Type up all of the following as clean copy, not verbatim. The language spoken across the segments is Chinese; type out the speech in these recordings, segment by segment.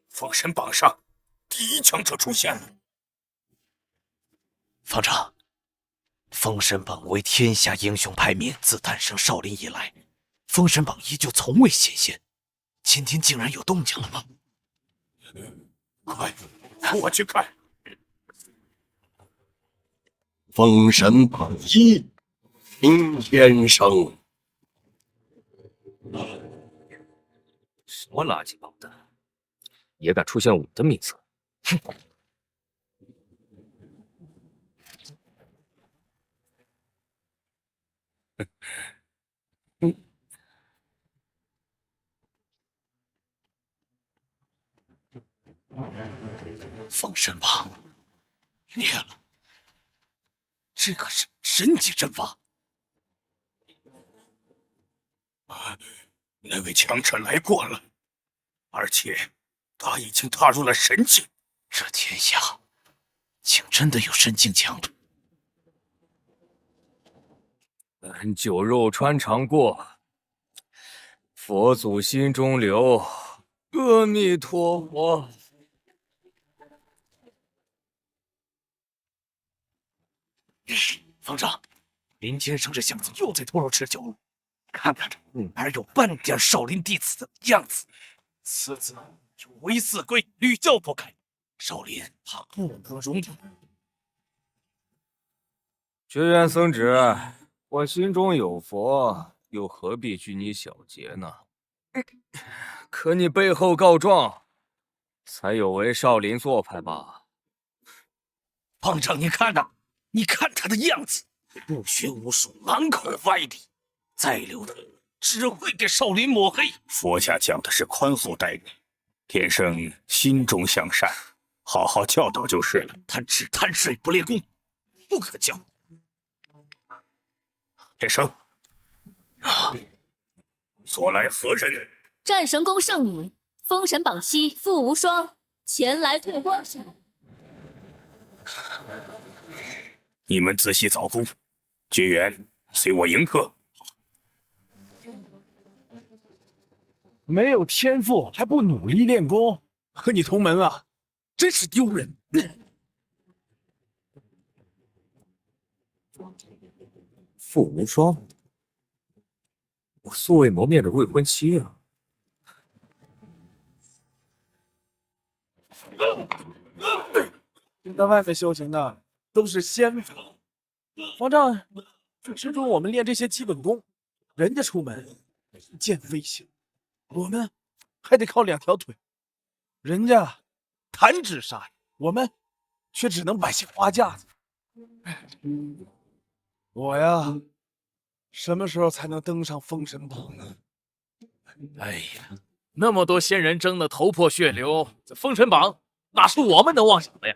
封神榜上第一强者出现了。方丈，封神榜为天下英雄排名，自诞生少林以来，封神榜依旧从未显现，今天竟然有动静了吗？快，我去看。封神榜1，林天生。什么垃圾榜单，也敢出现我的名字？哼！封神榜灭了，这可是神级阵法。那位强者来过了，而且他已经踏入了神境。这天下竟真的有神境强者？恩酒肉穿肠过，佛祖心中留。阿弥陀佛。方丈，林天生这小子又在拖入持久了，看看着，哪有半点少林弟子的样子？此子有违四规，屡教不改，少林怕不可容忍。觉元僧旨，我心中有佛，又何必拘你小节呢？可你背后告状，才有违少林做派吧？方丈，你看呐，你看他的样子，不学无术，满口歪理，再留他只会给少林抹黑。佛家讲的是宽厚待人，天生心中向善，好好教导就是了。他只贪睡不练功，不可教。天生，所来何人？战神宫圣女，封神榜7傅无双前来退婚。你们仔细早功，绝缘随我迎客。没有天赋还不努力练功，和你同门啊，真是丢人！傅无双，我素未谋面的未婚妻啊！在外面修行的都是仙法，方丈只执着我们练这些基本功，人家出门一剑飞行，我们还得靠2条腿，人家弹指杀人，我们却只能摆些花架子。我呀，什么时候才能登上封神榜呢？哎呀，那么多仙人争得头破血流，这封神榜哪是我们能妄想的呀？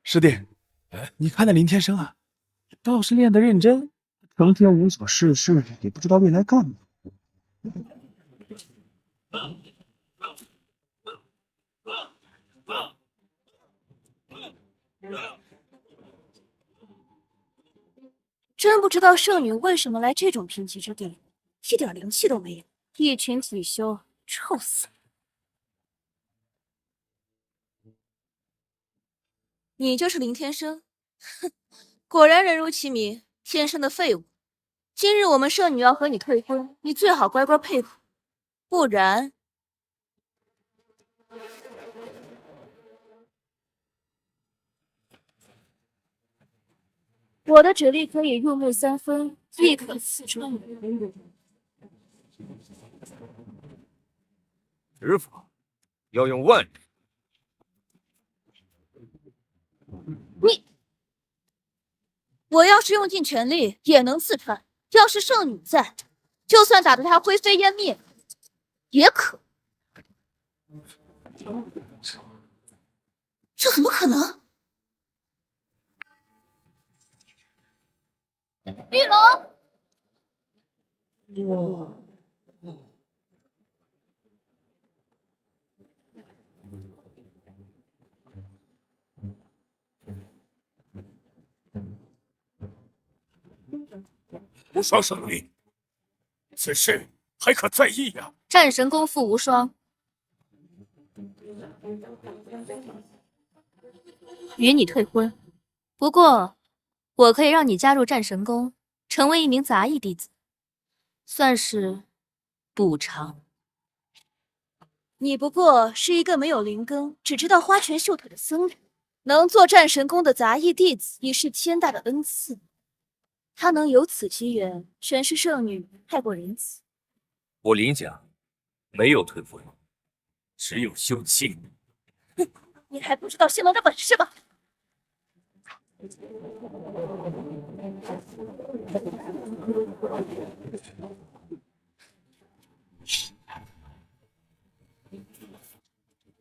师弟，你看那林天生啊，倒是练得认真，成天无所事事，也不知道未来干嘛。真不知道圣女为什么来这种贫瘠之地，一点灵气都没有，一群体修，臭死了！你就是林天生，哼，果然人如其名，天生的废物。今日我们圣女要和你退婚，你最好乖乖配合，不然……我的指令可以入木3分，亦可刺穿你。师傅要用万人。我要是用尽全力，也能刺穿。要是圣女在，就算打得她灰飞烟灭，也可。这怎么可能？玉龙，无双圣灵，此事还可在意呀。战神功负无双，与你退婚。不过，我可以让你加入战神宫，成为一名杂役弟子，算是补偿。你不过是一个没有灵根、只知道花拳绣腿的僧人，能做战神宫的杂役弟子，已是天大的恩赐。他能有此机缘，全是圣女太过仁慈。我林家没有退婚，只有休妻。你还不知道仙王的本事吗？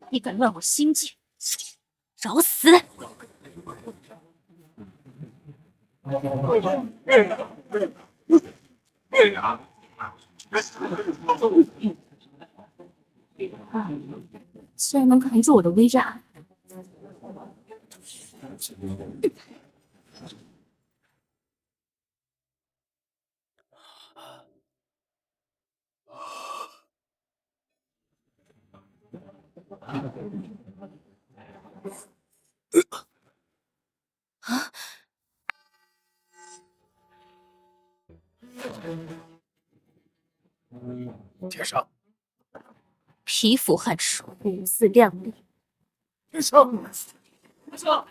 你敢乱我心境，找死！居然能扛住我的威压！天上，皮肤汗出，五字亮丽。天上，天上，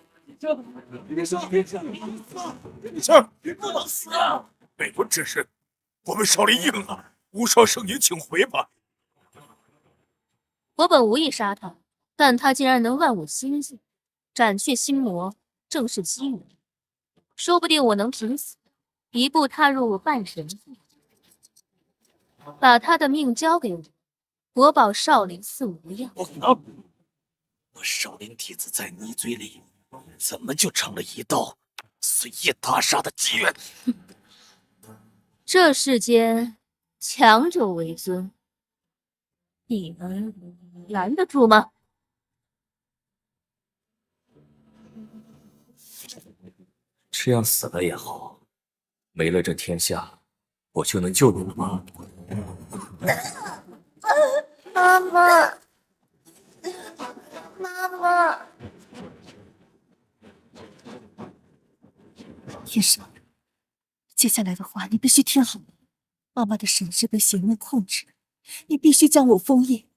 天上，天上，别不往死啊！背婚之事，我们少林应了。无双圣女，请回吧。我本无意杀他，但他竟然能乱我心境，斩去心魔，正是机缘。说不定我能凭死，一步踏入半神境。把他的命交给我，我保少林寺无恙。我少林弟子在你嘴里，怎么就成了一道随意大杀的机缘？这世间强者为尊，你们拦得住吗？这样死了也好，没了这天下，我就能救你了吗？妈妈，妈妈，天生，接下来的话你必须听好。妈妈的神智被邪魔控制，你必须将我封印，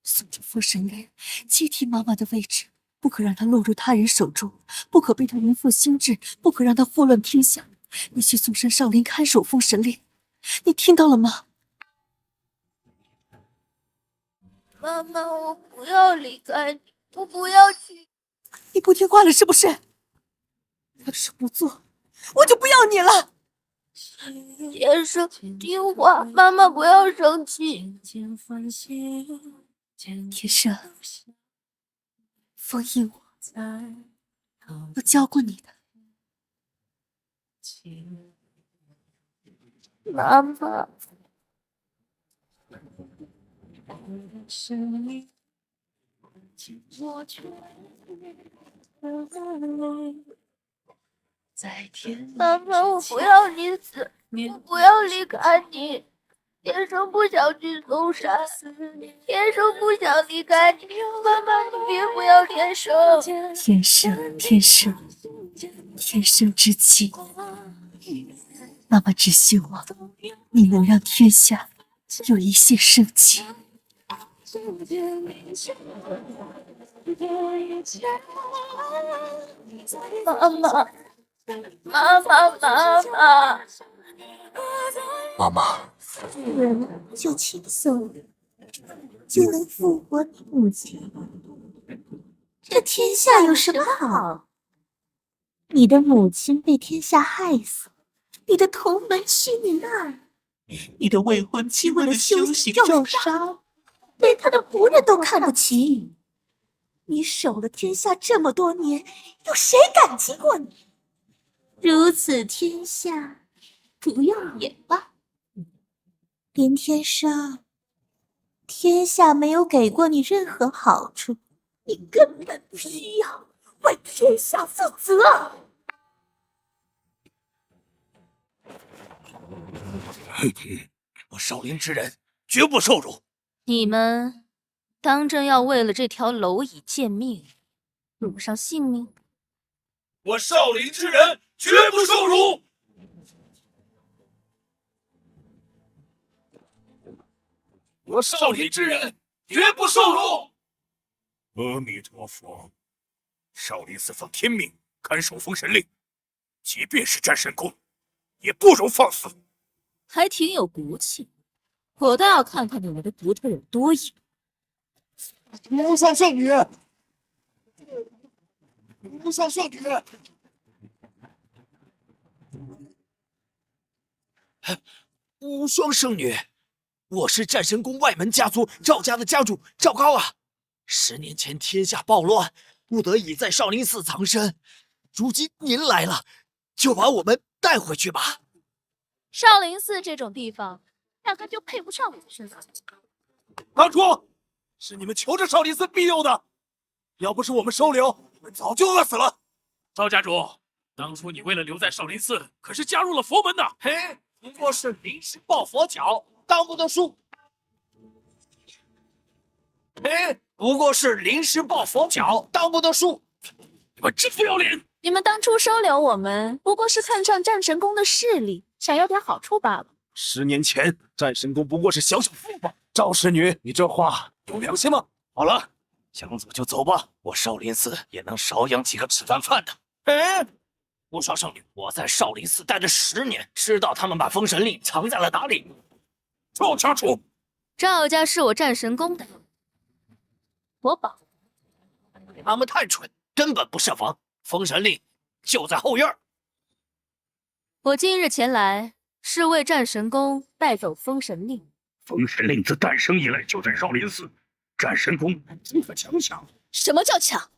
送进封神殿，接替妈妈的位置，不可让她落入他人手中，不可被她人负心智，不可让她祸乱天下。你去嵩山少林看守封神殿，你听到了吗？妈妈，我不要离开你，我不要去。你不听话了是不是？要是不做，我就不要你了。天生听话，妈妈不要生气。天生，封印我，我教过你的。妈妈，妈妈，我不要你死，我不要离开你。天生不想去嵩山，天生不想离开你。妈妈，你别不要天生。天生，天生，天生之气。妈妈只希望你能让天下有一线生机。妈妈，妈妈，妈妈，妈妈，就轻松了，就能复活你母亲。这天下有什么好？你的母亲被天下害死，你的同门去你那儿，你的未婚妻为了修行重伤，连他的仆人都看不起。你守了天下这么多年，有谁感激过你？如此天下，不要也罢。林天生，天下没有给过你任何好处，你根本不需要为天下负责。我少林之人绝不受辱。你们当真要为了这条蝼蚁贱命，赌上性命？我少林之人绝不受辱。我少林之人绝不受辱。阿弥陀佛，少林寺奉天命看守封神令，即便是战神宫，也不容放肆。还挺有骨气，我倒要看看你们的骨头有多硬。无双圣女，无双圣女，无双圣女，我是战神宫外门家族赵家的家主赵高啊。10年前天下暴乱，不得已在少林寺藏身。如今您来了，就把我们带回去吧。少林寺这种地方，压根就配不上我的身份。当初是你们求着少林寺庇佑的，要不是我们收留，你们早就饿死了。赵家主，当初你为了留在少林寺，可是加入了佛门的。嘿，不过是临时抱佛脚，当不得书。嘿，不过是临时抱佛脚，当不得书。你们真不要脸！你们当初收留我们，不过是看上战神宫的势力，想要点好处罢了。10年前，战神宫不过是小小副帮。赵侍女，你这话有良心吗？好了，想走就走吧，我少林寺也能少养几个吃饭饭的。哎，无双圣女，我在少林寺待了10年，知道他们把封神令藏在了哪里。赵家主，赵家是我战神宫的国宝，他们太蠢，根本不设防。封神令就在后院。我今日前来是为战神宫带走封神令。封神令自诞生以来就在少林寺，战神宫怎可强抢？什么叫抢？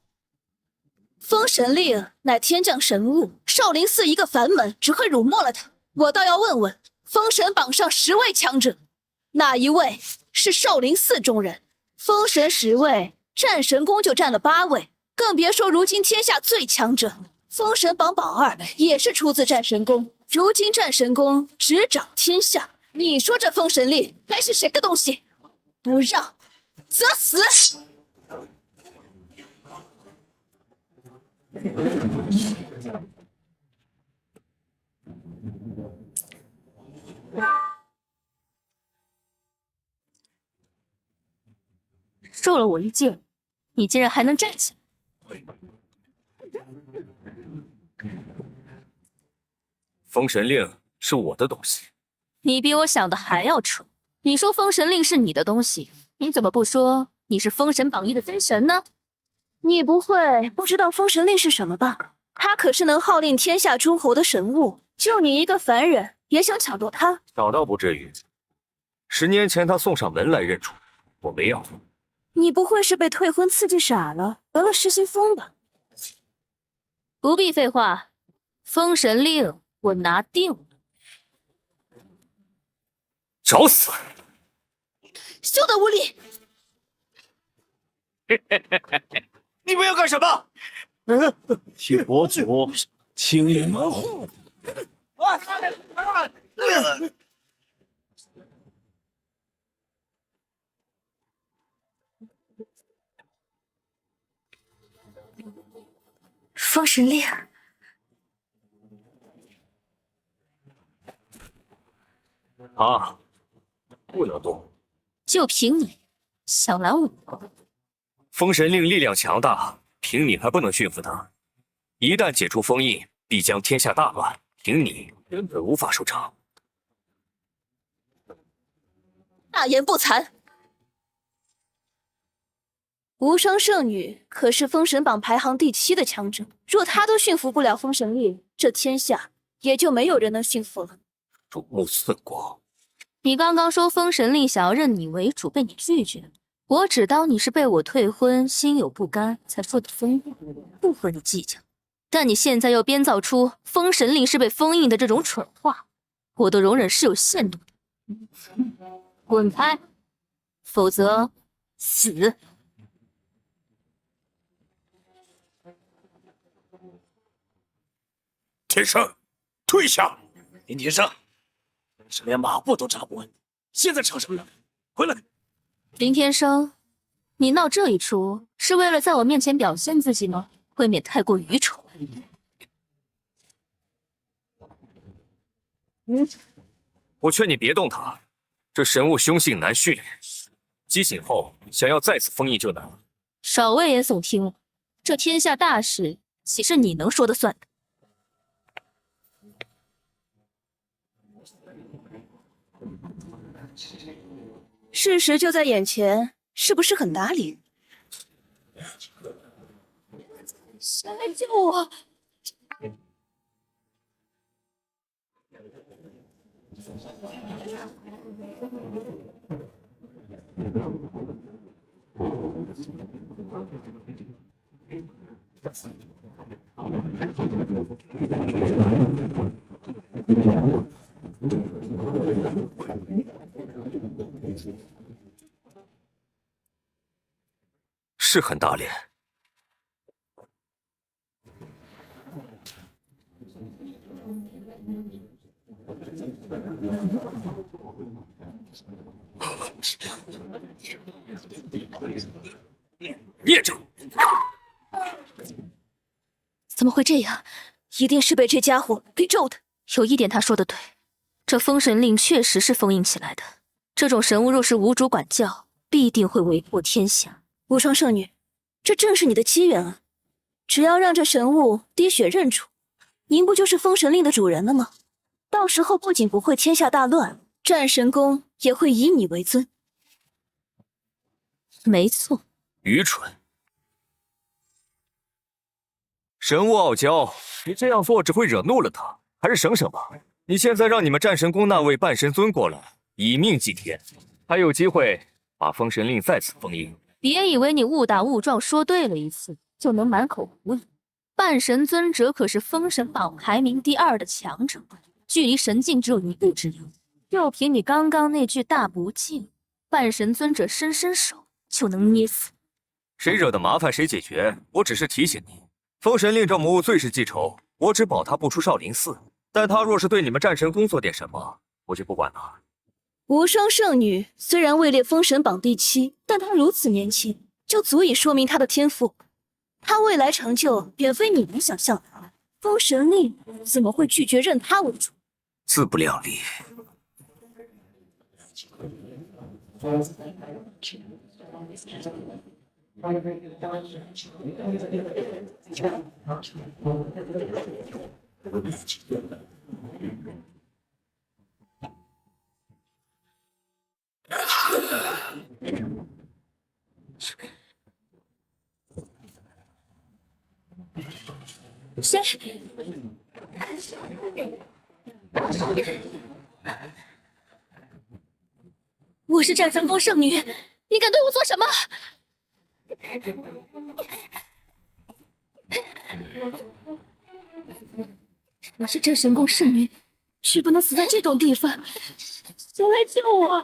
封神令乃天降神物，少林寺一个凡门只会辱没了他。我倒要问问，封神榜上10位强者，哪一位是少林寺中人？封神10位，战神宫就占了8位，更别说如今天下最强者。封神榜榜2也是出自战神宫，如今战神宫执掌天下，你说这封神令该是谁的东西？不让，则死！受了我一剑，你竟然还能站起来！封神令是我的东西，你比我想的还要蠢。你说封神令是你的东西，你怎么不说你是封神榜一的真神呢？你不会不知道封神令是什么吧？它可是能号令天下诸侯的神物，就你一个凡人也想抢夺它？小倒不至于。10年前他送上门来认主，我没要。你不会是被退婚刺激傻了，得了失心疯吧？不必废话，封神令我拿定了。找死！休得无礼！你们要干什么？替佛祖清理门户。封神令，啊，不能动。就凭你想拦我？封神令力量强大，凭你还不能驯服他。一旦解除封印，必将天下大乱，凭你根本无法收场。大言不惭！无双圣女可是封神榜排行第7的强者，若她都驯服不了封神令，这天下也就没有人能驯服了。入目寸光。你刚刚说封神令想要认你为主，被你拒绝，我只当你是被我退婚，心有不甘才说的封印，不和你计较。但你现在又编造出封神令是被封印的这种蠢话，我的容忍是有限度的。滚开，否则死！天生，退下！林天生，是连马步都扎不稳，现在吵什么呢？回来！林天生，你闹这一出是为了在我面前表现自己吗？未免太过愚蠢。我劝你别动他，这神物凶性难训练，激醒后想要再次封印就难了。少危言耸听了，这天下大事岂是你能说的算的？事实就在眼前，是不是很打脸？谁来救我？是很打脸。孽障！怎么会这样？一定是被这家伙给咒的。有一点他说的对，这封神令确实是封印起来的。这种神物若是无主管教，必定会为祸天下。无双圣女，这正是你的机缘啊！只要让这神物滴血认主，您不就是封神令的主人了吗？到时候不仅不会天下大乱，战神宫也会以你为尊。没错。愚蠢！神物傲娇，你这样做只会惹怒了他，还是省省吧。你现在让你们战神宫那位半神尊过来，以命祭天，还有机会把封神令再次封印。别以为你误打误撞说对了一次，就能满口胡语。半神尊者可是封神榜排名第2的强者，距离神境只有1步之遥。就凭你刚刚那句大不敬，半神尊者伸伸手就能捏死。谁惹的麻烦谁解决，我只是提醒你，封神令这魔物最是记仇，我只保他不出少林寺，但他若是对你们战神宫做点什么，我就不管了。无双圣女虽然位列封神榜第7，但她如此年轻，就足以说明她的天赋。她未来成就远非你能想象的。封神令怎么会拒绝认她为主？自不量力。谁？我是战神宫圣女，你敢对我做什么？我是战神宫圣女，却不能死在这种地方。谁来救我？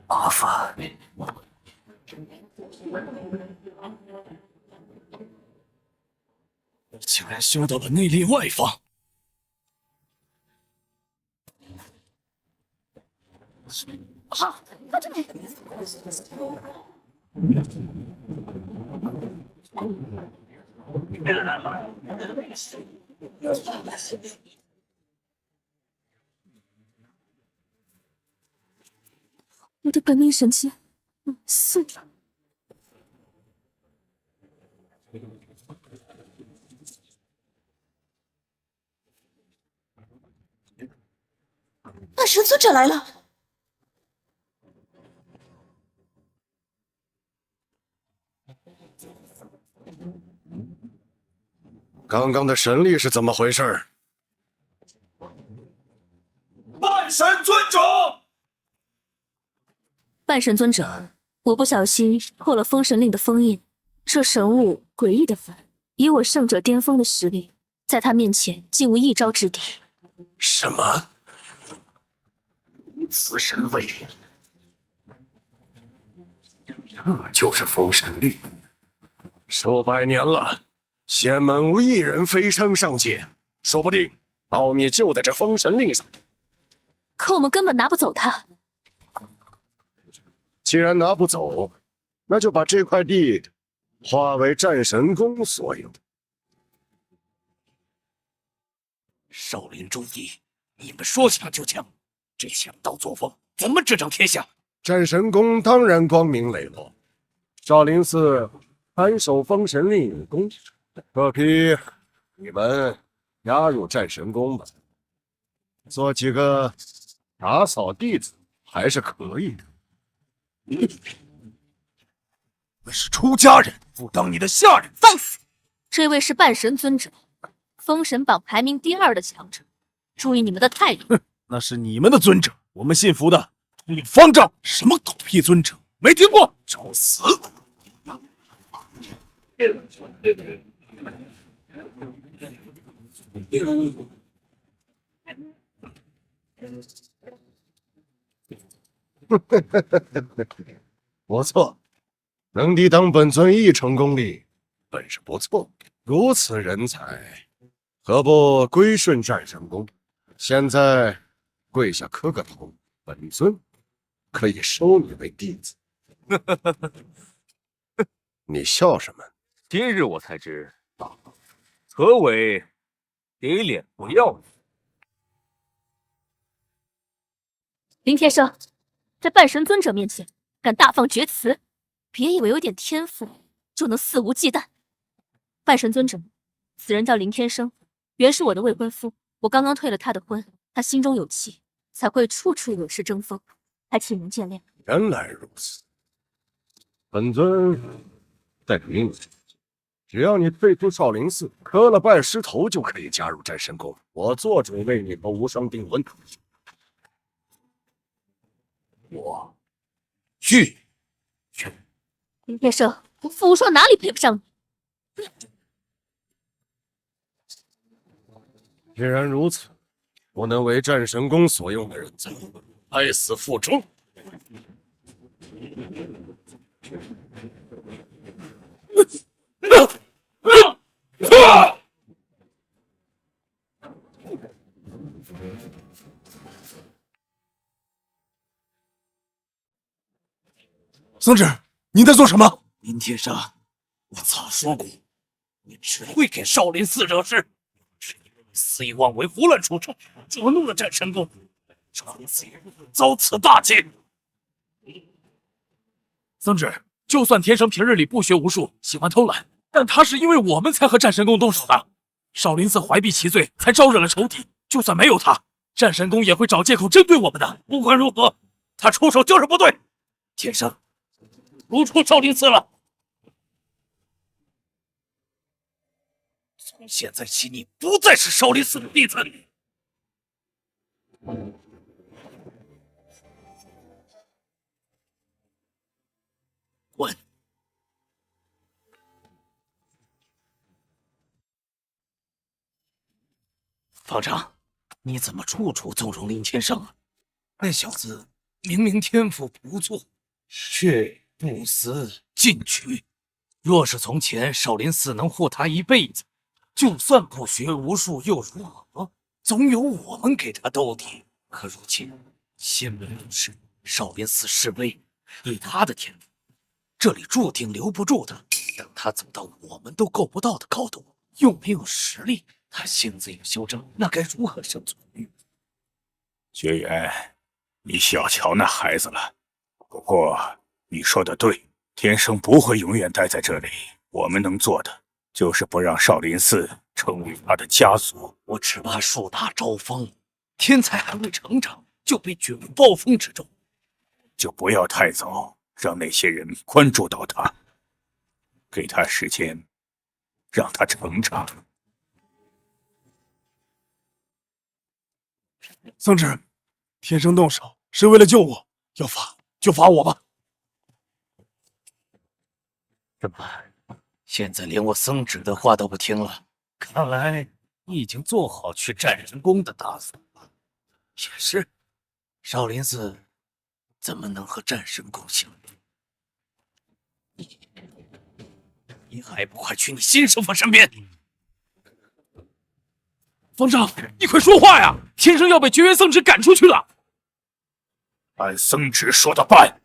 麻烦。竟然修到了内力外放。好，快这里！我的本命神器碎了。半神尊者来了。刚刚的神力是怎么回事？半神尊者，半神尊者，我不小心破了封神令的封印，这神物诡异的很，以我圣者巅峰的实力，在他面前竟无一招之敌。什么？此神位，这就是封神令。数百年了，仙门无一人飞升上界，说不定奥秘就在这封神令上。可我们根本拿不走它。既然拿不走，那就把这块地划为战神宫所有。少林忠义，你们说抢就抢，这强盗作风怎么执掌天下？战神宫当然光明磊落，少林寺看守封神令有功，这批你们加入战神宫吧，做几个打扫弟子还是可以的。那是出家人，不当你的下人。放肆！这位是半神尊者，封神榜排名第2的强者，注意你们的态度。那是你们的尊者，我们信服的统领方丈。什么狗屁尊者，没听过，找死！不错，能抵挡本尊一成功力，本事不错。如此人才，何不归顺战神宫？现在跪下磕个头，本尊可以收你为弟子。你笑什么？今日我才知，何为给脸不要脸。林天生，在半神尊者面前敢大放厥词，别以为有点天赋就能肆无忌惮。半神尊者，此人叫林天生，原是我的未婚夫。我刚刚退了他的婚，他心中有气，才会处处惹是争锋，还请您见谅。原来如此，本尊再给你，只要你退出少林寺，磕了拜师头，就可以加入战神宫。我做主为你和无双订婚。我去。林天生，我傅无双哪里配不上你？既然如此，不能为战神宫所用的人才，爱死腹中。僧侄，你在做什么？林天生，我早说过，你只会给少林寺惹事，是因为你肆意妄为、胡乱出手，惹怒了战神宫，少林寺遭此大劫。僧侄，就算天生平日里不学无术，喜欢偷懒，但他是因为我们才和战神宫动手的。少林寺怀璧其罪，才招惹了仇敌。就算没有他，战神宫也会找借口针对我们的。不管如何，他出手就是不对。天生，逐出少林寺了。从现在起，你不再是少林寺的弟子。滚！方丈，你怎么处处纵容林天生啊？那小子明明天赋不错，却不思进取。若是从前少林寺能护他一辈子，就算不学无术又如何？总有我们给他兜底。可如今仙门有事，少林寺示威，以他的天赋，这里注定留不住他。等他走到我们都够不到的高度，又没有实力，他性子有修正，那该如何生存？学员，你小瞧那孩子了。不过你说的对，天生不会永远待在这里。我们能做的，就是不让少林寺成为他的枷锁。我只怕树大招风，天才还未成长，就被卷入暴风之中。就不要太早让那些人关注到他，给他时间，让他成长。僧侄，天生动手是为了救我，要罚就罚我吧。怎么，现在连我僧侄的话都不听了？看来你已经做好去战神宫的打算了。也是，少林寺怎么能和战神宫相比？你还不快去你新师傅身边！方丈，你快说话呀！天生要被绝缘僧直赶出去了。按僧直说的办。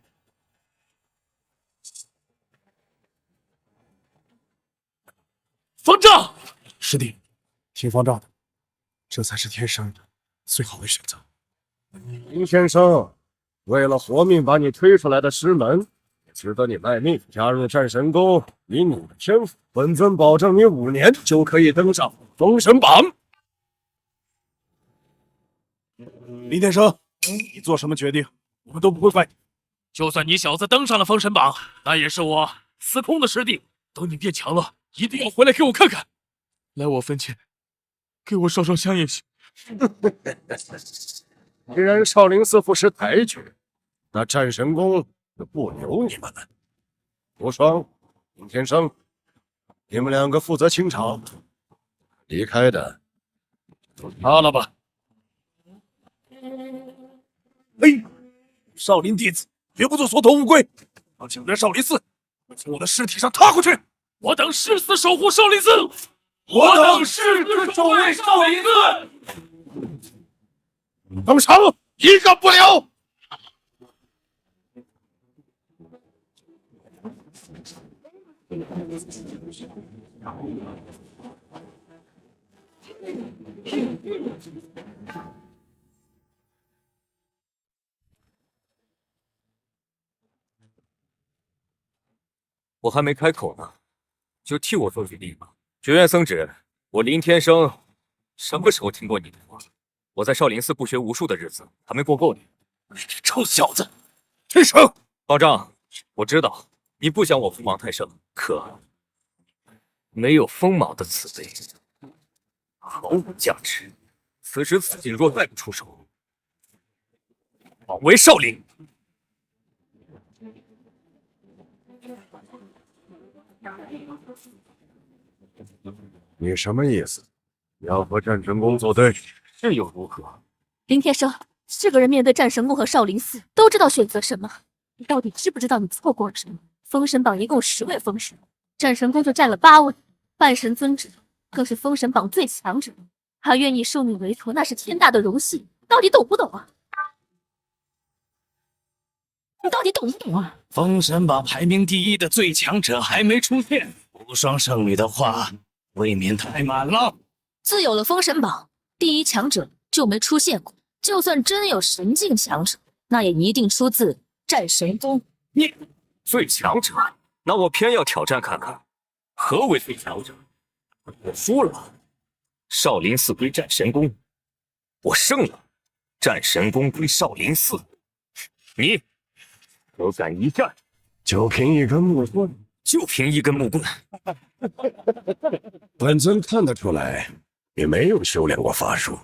方丈，师弟，听方丈的，这才是天生最好的选择。林先生，为了活命把你推出来的师门，也值得你卖命加入战神宫。以你的天赋，本尊保证你5年就可以登上封神榜。林天生，你做什么决定，我们都不会怪你。就算你小子登上了封神榜，那也是我司空的师弟。等你变强了，一定要回来给我看看。来我坟前，给我烧烧香也行。既然少林寺不识抬举，那战神宫就不留你们了。无双、林天生，你们2个负责清场，离开的就他了吧。嘿，少林弟子绝不做缩头乌龟，要抢占少林寺，从我的尸体上踏过去！我等誓死守护少林寺！我等誓死守卫少林寺！登场，一个不留！我还没开口呢，就替我做决定吧。绝缘僧直，我林天生什么时候听过你的话？我在少林寺不学无术的日子还没过够呢。你这臭小子！天生，方丈，我知道你不想我锋芒太盛，可没有锋芒的慈悲毫无价值。此时此景若再不出手，保卫少林，你什么意思？要和战神宫作对？是又如何？林天生，是个人面对战神宫和少林寺，都知道选择什么。你到底知不知道你错过了什么？封神榜一共10位封神，战神宫就占了8位，半神尊者更是封神榜最强者，他愿意受你为徒，那是天大的荣幸。到底懂不懂啊？你到底懂不懂啊？封神榜排名第1的最强者还没出现，无双圣女的话未免太满了。自有了封神榜，第1强者就没出现过。就算真有神境强者，那也一定出自战神宫。你最强者，那我偏要挑战看看，何为最强者？我输了，少林寺归战神宫；我胜了，战神宫归少林寺。你有敢一战？就凭一根木棍？就凭一根木棍？本尊看得出来，你没有修炼过法术。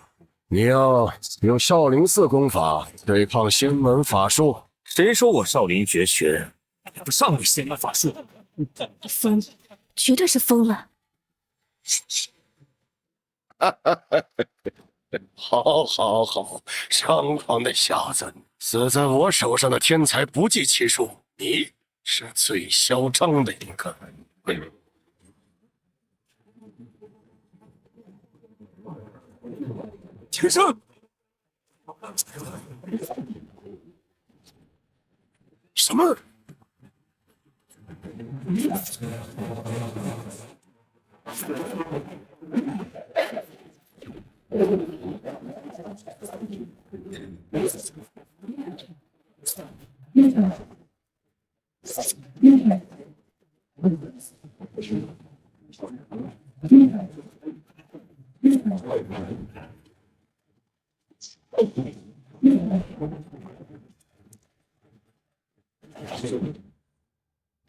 你要用少林寺功法对抗仙门法术。谁说我少林绝学比不上你仙门法术？疯，绝对是疯了。好，好，好，猖狂的小子，死在我手上的天才不计其数，你是最嚣张的一个。天生，什么？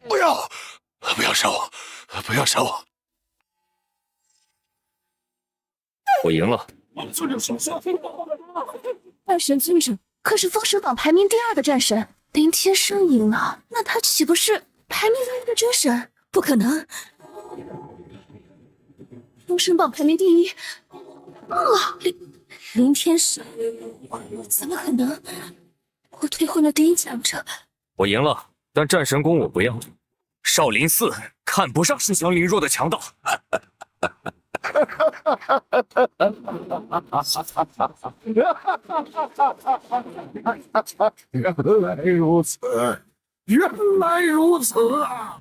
不要！不要杀我！不要杀我！我赢了。半神尊者可是封神榜排名第2的战神，林天生赢了，那他岂不是排名第1的真神？不可能！封神榜排名第1，林天生，怎么可能？我退婚了第一强者。我赢了，但战神宫我不要。少林寺看不上势强力弱的强盗。原来如此，原来如此啊！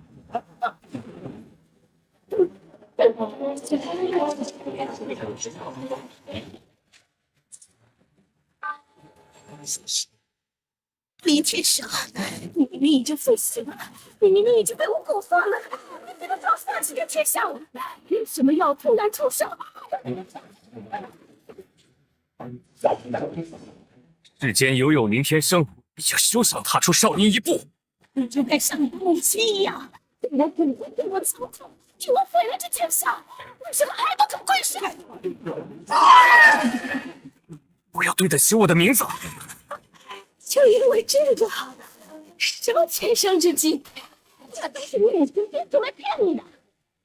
林天生，你明明已经废死了，你明明已经被我狗放了，你怎么早放弃这天下了？为什么要突然出手？世间犹有林天生，你就休想踏出少林一步！你就该像你的母亲一样，对我滚滚，对我操透，替我毁了这天下，为什么还不肯跪下？不要对得起我的名字！就因为这个，什么天生之机，那都是你母亲编出来骗你的。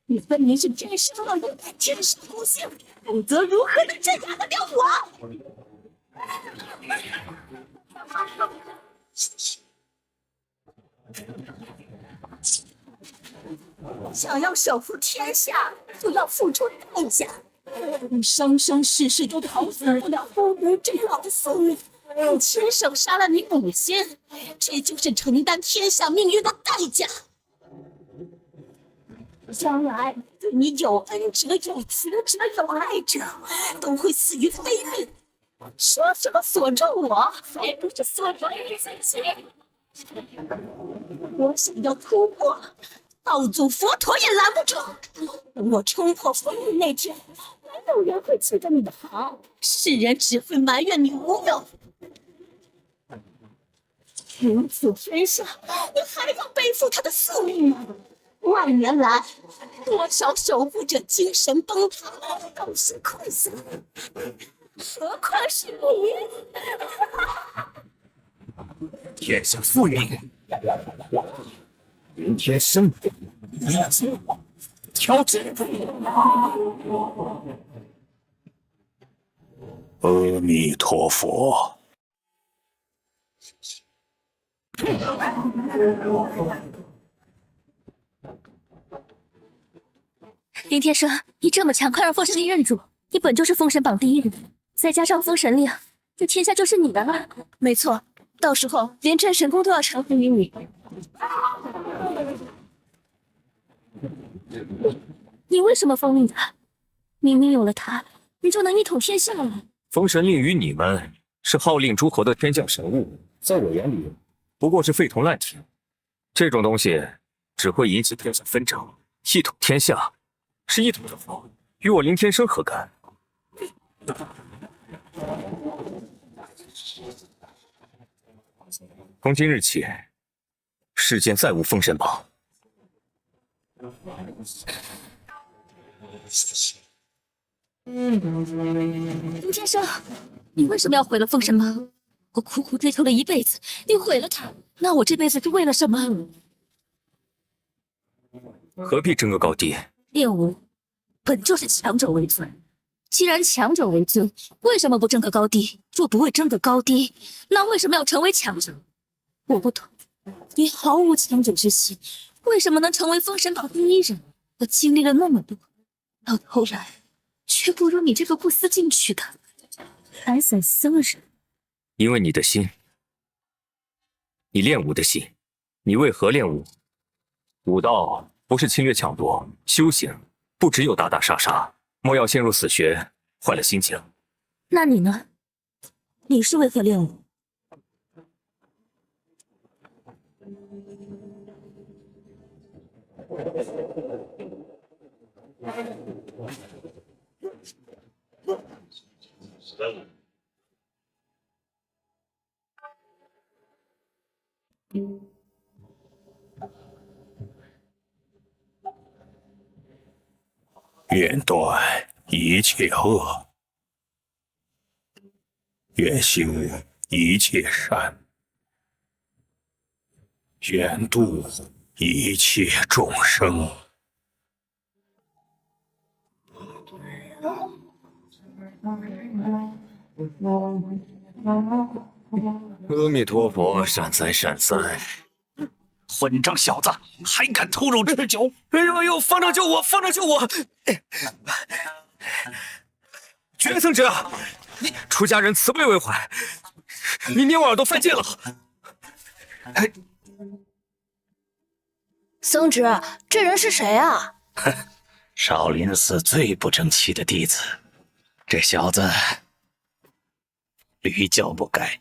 你分明是天生恶人，天生不幸，否则如何能镇压得了我？想要守护天下，就要付出代价。你生生世世都逃脱不了夫奴之老的宿命。你亲手杀了你母亲，这就是承担天下命运的代价。将来对你有恩者、有慈者、有爱者，都会死于非命。说什么锁住我，还不是锁住你自己？我想要突破，道祖佛陀也拦不住。等我冲破封印那天，没有人会记得你的好，世人只会埋怨你无用。如此天下，你还要背负他的宿命吗？万年来，多少守护者精神崩塌，都是溃散，何况是你？天下宿命，林天生，你自我挑战。阿弥陀佛。林天生，你这么强，快让封神令认主！你本就是封神榜第一人，再加上封神令，这天下就是你的了。没错，到时候连战神宫都要臣服于你。你为什么封印他？明明有了他，你就能一统天下了。封神令与你们是号令诸侯的天降神物，在我眼里不过是废铜烂铁。这种东西只会引起天下纷争，一统天下是一统的佛，与我林天生何干？从今日起，世间再无封神榜。林天生，你为什么要毁了封神榜？我苦苦追求了一辈子，你毁了它，那我这辈子是为了什么？何必争个高低？练武本就是强者为尊，既然强者为尊，为什么不争个高低？若不为争个高低，那为什么要成为强者？我不懂，你毫无强者之心，为什么能成为封神榜第一人？我经历了那么多，到头来却不如你这个不思进取的懒散僧人。因为你的心，你练武的心，你为何练武？武道不是侵略抢夺，修行不只有打打杀杀，莫要陷入死穴，坏了心情。那你呢？你是为何练武？愿断一切恶，愿行一切善，愿度一切众生。阿弥陀佛，善哉善哉。混账小子，还敢偷肉吃酒！哎呦哎呦，方丈救我！方丈救我！觉僧者，你出家人慈悲为怀，你捏我耳朵犯戒了。僧侄，这人是谁啊？少林寺最不争气的弟子，这小子屡教不改，